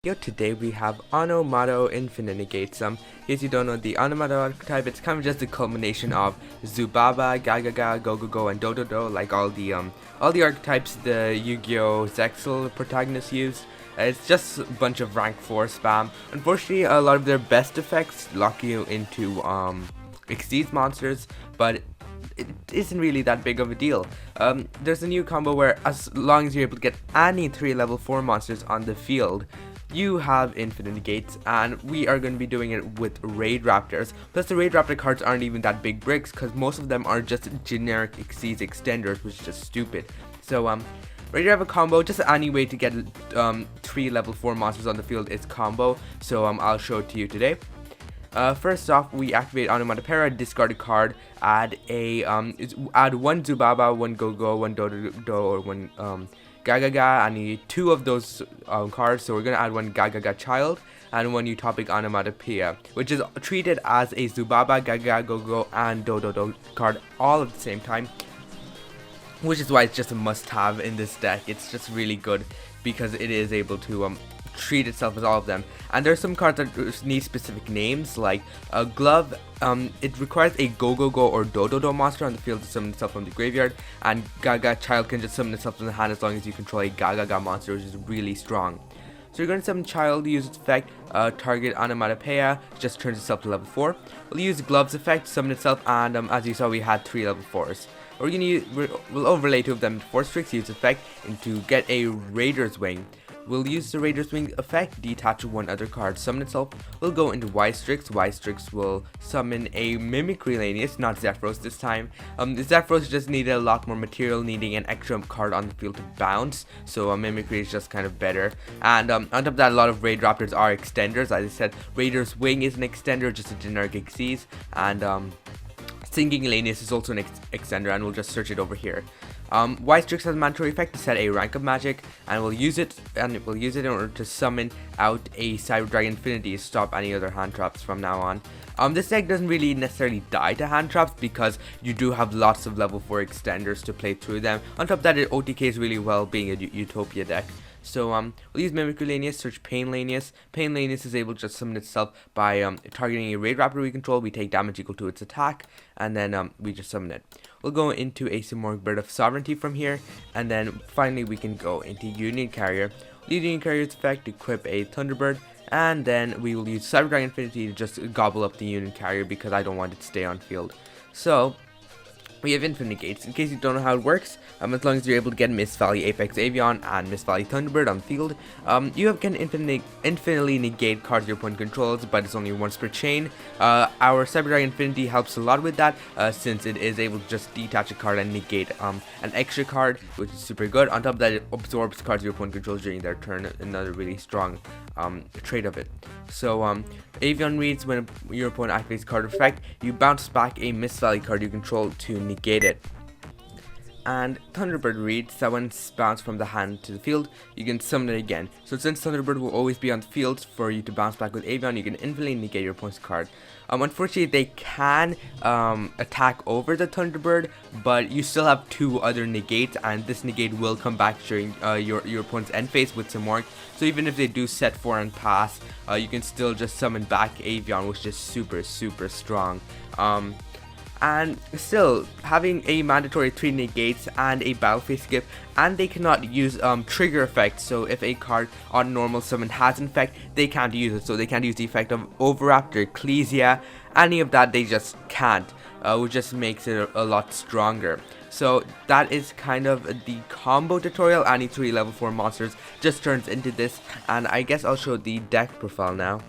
Today we have Onomato Infinite Negates. In case you don't know the Onomato archetype, it's kind of just the culmination of Zubaba, Gagaga, Gogogo, and Dododo, like all the archetypes the Yu-Gi-Oh! Zexal protagonists use. It's just a bunch of rank 4 spam. Unfortunately, a lot of their best effects lock you into Exceeds monsters, but it isn't really that big of a deal. There's a new combo where as long as you're able to get any 3 level 4 monsters on the field, you have infinite negates, and we are going to be doing it with raid raptors. Plus the raid raptor cards aren't even that big bricks because most of them are just generic Exceeds extenders, which is just stupid. So right here I have a combo. Just any way to get 3 level 4 monsters on the field is combo, so I'll show it to you today. First off, we activate Onomato, discard a card, add one Zubaba, one Gogo, one Dododo, or one Gagaga. I need 2 of those cards, so we're gonna add one Gagaga child and one utopic Onomatopoeia, which is treated as a Zubaba, Gagaga, Gogo, and Dododo card all at the same time, which is why it's just a must-have in this deck. It's just really good because it is able to treat itself as all of them. And there are some cards that need specific names, like a glove. It requires a Gogogo or Dododo monster on the field to summon itself from the graveyard, and Gaga child can just summon itself from the hand as long as you control a Gagaga monster, which is really strong. So you're going to summon child, use its effect, target Onomatopoeia, just turns itself to level 4. We'll use gloves effect, summon itself, and as you saw we had 3 level 4s. We'll overlay 2 of them to force tricks, use effect, and to get a Raider's Wing. We'll use the Raider's Wing effect, detach 1 other card, summon itself. We'll go into Y-Strix. Y-Strix will summon a Mimicry Lanius, not Zephyros this time. The Zephyros just needed a lot more material, needing an extra card on the field to bounce, so Mimicry is just kind of better. And on top of that, a lot of Raid Raptors are extenders. As I said, Raider's Wing is an extender, just a generic Xyz, and Singing Lanius is also an extender, and we'll just search it over here. Y-Strix has a mandatory effect to set a rank of magic, and we'll use it in order to summon out a Cyber Dragon Infinity to stop any other hand traps from now on. This deck doesn't really necessarily die to hand traps because you do have lots of level 4 extenders to play through them. On top of that, it OTKs really well, being a Utopia deck. So we'll use Mimicry Lanius, search Pain Lanius. Pain Lanius is able to just summon itself by targeting a Raid Raptor we control. We take damage equal to its attack, and then we just summon it. We'll go into a Symbolic Bird of Sovereignty from here, and then finally we can go into Union Carrier. Union Carrier's effect, equip a Thunderbird, and then we will use Cyber Dragon Infinity to just gobble up the Union Carrier because I don't want it to stay on field. So we have Infinite Negates. In case you don't know how it works, as long as you're able to get Mist Valley Apex Avian and Mist Valley Thunderbird on the field, you can infinitely negate cards your opponent controls, but it's only once per chain. Our Cyber Dragon Infinity helps a lot with that, since it is able to just detach a card and negate an extra card, which is super good. On top of that, it absorbs cards your opponent controls during their turn, another really strong trait of it. So Avian reads, when your opponent activates card effect, you bounce back a Mist Valley card you control to negate it. And Thunderbird reads that when it's bounced from the hand to the field, you can summon it again. So since Thunderbird will always be on the field for you to bounce back with Avian, you can infinitely negate your opponent's card. Unfortunately, they can attack over the Thunderbird, but you still have 2 other negates, and this negate will come back during your opponent's end phase with some work. So even if they do set 4 and pass, you can still just summon back Avian, which is super strong. And still, having a mandatory 3 negates and a battle phase skip, and they cannot use trigger effects. So if a card on normal summon has an effect, they can't use it. So they can't use the effect of Overraptor, Ecclesia, any of that, they just can't, which just makes it a lot stronger. So that is kind of the combo tutorial. Any 3 level 4 monsters just turns into this, and I guess I'll show the deck profile now.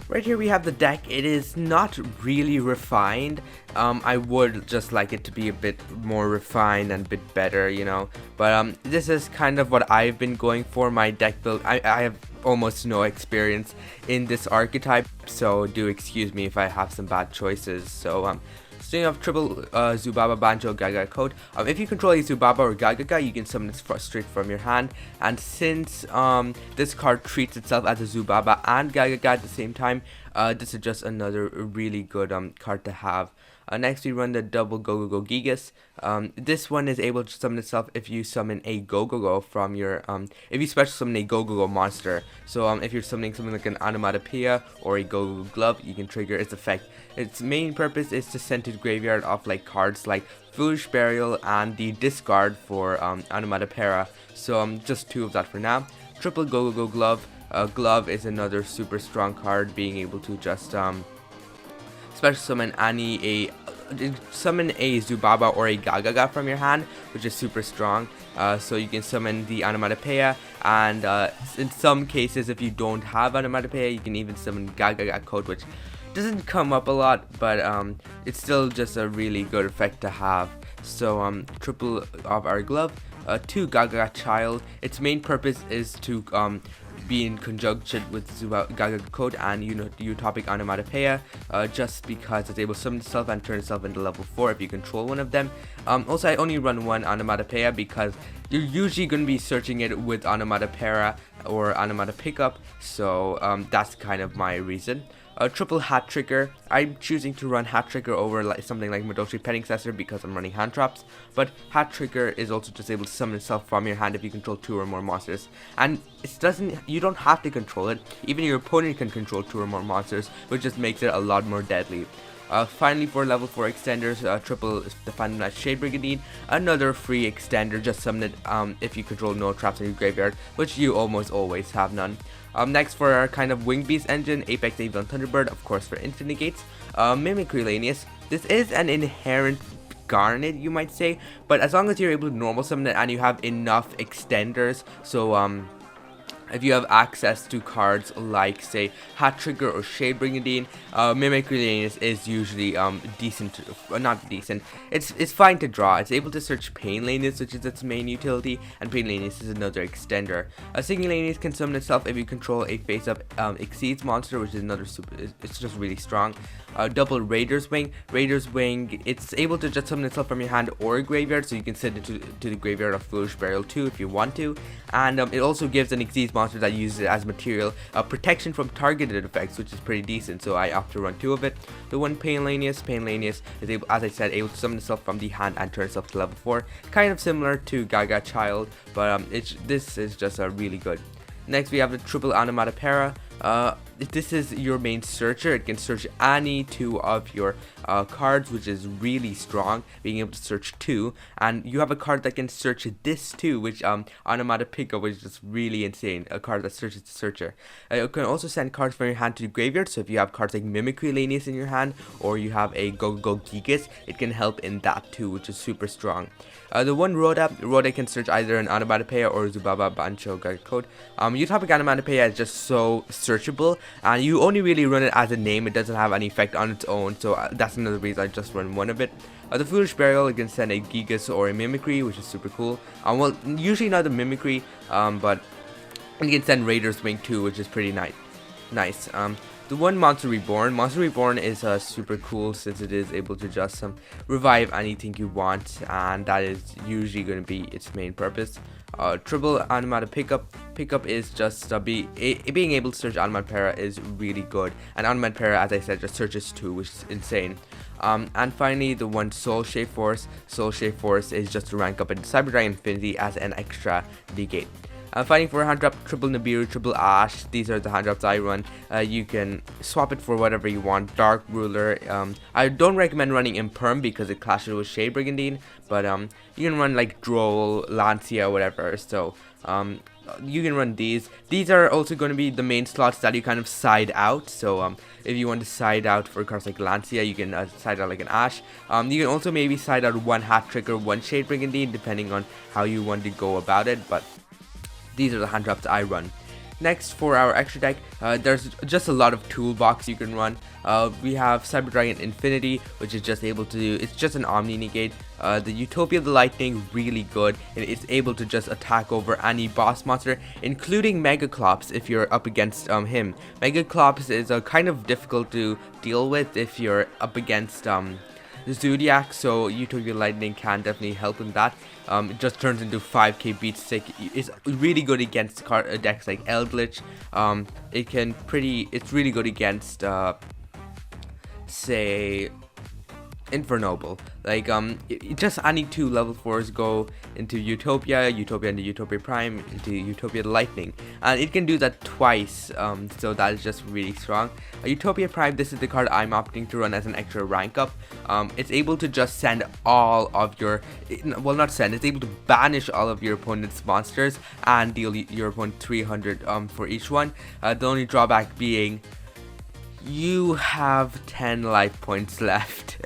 Right here we have the deck. It is not really refined. I would just like it to be a bit more refined and a bit better, you know. But this is kind of what I've been going for. My deck build, I have almost no experience in this archetype, so do excuse me if I have some bad choices. So starting off, triple Zubababancho Gagaga code. If you control a Zubaba or Gagaga, you can summon it straight from your hand. And since this card treats itself as a Zubaba and Gagaga at the same time, This is just another really good card to have. Next we run the double Gogogo Gigas. This one is able to summon itself if you summon a Gogogo from your if you special summon a Gogogo monster. So if you're summoning something like an Onomatopoeia or a Gogogo glove, you can trigger its effect. Its main purpose is to send to the graveyard of like cards like Foolish Burial and the discard for Onomatopoeia. So just two of that for now. Triple Gogogo glove. Glove is another super strong card, being able to just special summon summon a Zubaba or a Gagaga from your hand, which is super strong. So you can summon the Onomatopoeia, and in some cases, if you don't have Onomatopoeia, you can even summon Gagaga code, which doesn't come up a lot, but it's still just a really good effect to have. So triple of our glove. 2 Gagaga child. Its main purpose is to be in conjunction with Gagaga code and utopic Onomatopoeia, just because it's able to summon itself and turn itself into level 4 if you control one of them. Also, I only run one Onomatopoeia because you're usually going to be searching it with Onomatopoeia or Onomatopoeia, so that's kind of my reason. Triple Hat Trigger. I'm choosing to run Hat Trigger over something like Madoshi Petting Successor because I'm running hand traps, but Hat Trigger is also just able to summon itself from your hand if you control 2 or more monsters, and you don't have to control it. Even your opponent can control 2 or more monsters, which just makes it a lot more deadly. Finally, for level 4 extenders, triple the Phantom Knight Shade Brigandine, another free extender. Just summon it if you control no traps in your graveyard, which you almost always have none. Next, for our kind of Wing Beast engine, Apex Avian Thunderbird, of course, for instant negates. Mimicry Lanius. This is an inherent Garnet, you might say, but as long as you're able to normal summon it and you have enough extenders, so if you have access to cards like, say, Hat Trigger or Shade Brigandine, Mimicry Lanius is usually decent, not decent, it's fine to draw. It's able to search Pain Lanius, which is its main utility, and Pain Lanius is another extender. Singing Lanius can summon itself if you control a face-up Exceeds monster, which is another it's just really strong. Double Raider's Wing. Raider's Wing, it's able to just summon itself from your hand or graveyard, so you can send it to the graveyard of Foolish Burial 2 if you want to, and it also gives an Exceeds monster that uses it as material, protection from targeted effects, which is pretty decent, so I opt to run 2 of it. The one Pain Lanius is able, as I said, able to summon itself from the hand and turn itself to level 4, kind of similar to Gaga Child, but this is just really good. Next, we have the triple Onomatopoeia. This is your main searcher. It can search any 2 of your cards, which is really strong, being able to search 2. And you have a card that can search this too, which Onomatopoeia, which is just really insane. A card that searches the searcher. You can also send cards from your hand to the graveyard. So if you have cards like Mimicry Lanius in your hand, or you have a Gogogo Gigas, it can help in that too, which is super strong. The one Rhoda can search either an Onomatopoeia or Zubababancho Gagaga code. Utopic Onomatopoeia is just so searchable, and you only really run it as a name. It doesn't have any effect on its own, so that's another reason I just run one of it. The Foolish Burial, you can send a Gigas or a Mimicry, which is super cool. Well, usually not the Mimicry, but you can send Raider's Wing too, which is pretty nice. The one Monster Reborn. Monster Reborn is super cool since it is able to just revive anything you want, and that is usually going to be its main purpose. Triple Onomatopoeia pickup is just being able to search Onomatopoeia is really good, and Onomatopoeia, as I said, just searches 2, which is insane. And finally, the one Soul Shape Force. Soul Shape Force is just to rank up in Cyber Dragon Infinity as an extra negate. Fighting for a hand drop, triple Nibiru, triple Ash. These are the hand drops I run. You can swap it for whatever you want. Dark Ruler. I don't recommend running Imperm because it clashes with Shade Brigandine, but you can run like Droll, Lancia, whatever. So you can run these. These are also going to be the main slots that you kind of side out. So if you want to side out for cards like Lancia, you can side out like an Ash. You can also maybe side out one Hat Trigger, one Shade Brigandine, depending on how you want to go about it. But these are the hand drops I run. Next, for our extra deck, there's just a lot of toolbox you can run. We have Cyber Dragon Infinity, which is just able to, it's just an Omni negate. The Utopia of the Lightning, really good. It's able to just attack over any boss monster, including Megaclops if you're up against him. Megaclops is kind of difficult to deal with if you're up against Zodiac, so Utopia Lightning can definitely help in that. It just turns into 5k beat stick. It's really good against decks like Eldritch. It's really good against say Infernoble. Like just any 2 level 4s go into Utopia into Utopia Prime, into Utopia Lightning, and it can do that twice, so that is just really strong. Utopia Prime, this is the card I'm opting to run as an extra rank up. It's able to just send all of your, well, not send, it's able to banish all of your opponent's monsters and deal your opponent 300 for each one. The only drawback being you have 10 life points left.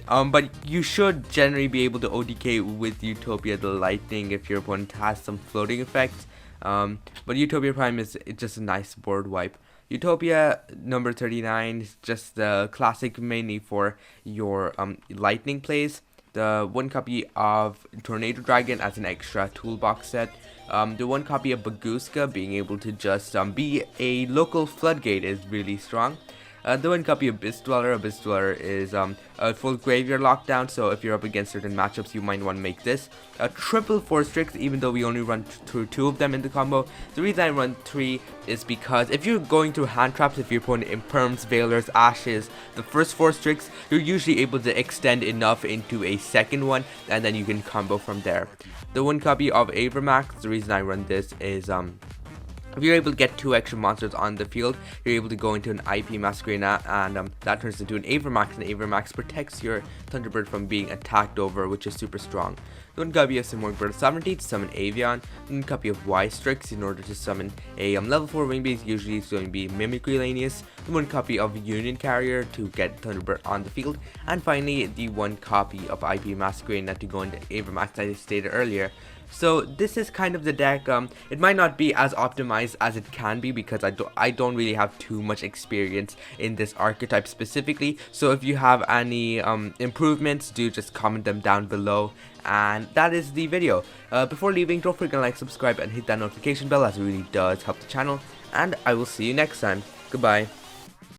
But you should generally be able to ODK with Utopia the Lightning if your opponent has some floating effects. But Utopia Prime is just a nice board wipe. Utopia number 39 is just the classic mainly for your lightning plays. The 1 copy of Tornado Dragon as an extra toolbox set. The 1 copy of Baguska being able to just be a local floodgate is really strong. The 1 copy of Abyss Dweller is a full graveyard lockdown, so if you're up against certain matchups, you might want to make this. A triple Force Strix, even though we only run through 2 of them in the combo. The reason I run 3 is because if you're going through hand traps, if your opponent imperms, Veilers, Ashes, the first Force Strix, you're usually able to extend enough into a second one, and then you can combo from there. The 1 copy of Avermax, the reason I run this is if you're able to get 2 extra monsters on the field, you're able to go into an IP Masquerade and that turns into an Avermax, and Avermax protects your Thunderbird from being attacked over, which is super strong. 1 copy of Symbolic Bird of Sovereignty to summon Avian, 1 copy of Y-Strix in order to summon a level 4 wing base, usually it's going to be Mimicry Lanius, 1 copy of Union Carrier to get Thunderbird on the field, and finally the 1 copy of IP Masquerade to go into Avermax as I stated earlier. So this is kind of the deck. It might not be as optimized as it can be because I don't really have too much experience in this archetype specifically. So if you have any improvements, do just comment them down below. And that is the video. Before leaving, don't forget to like, subscribe, and hit that notification bell as it really does help the channel. And I will see you next time. Goodbye.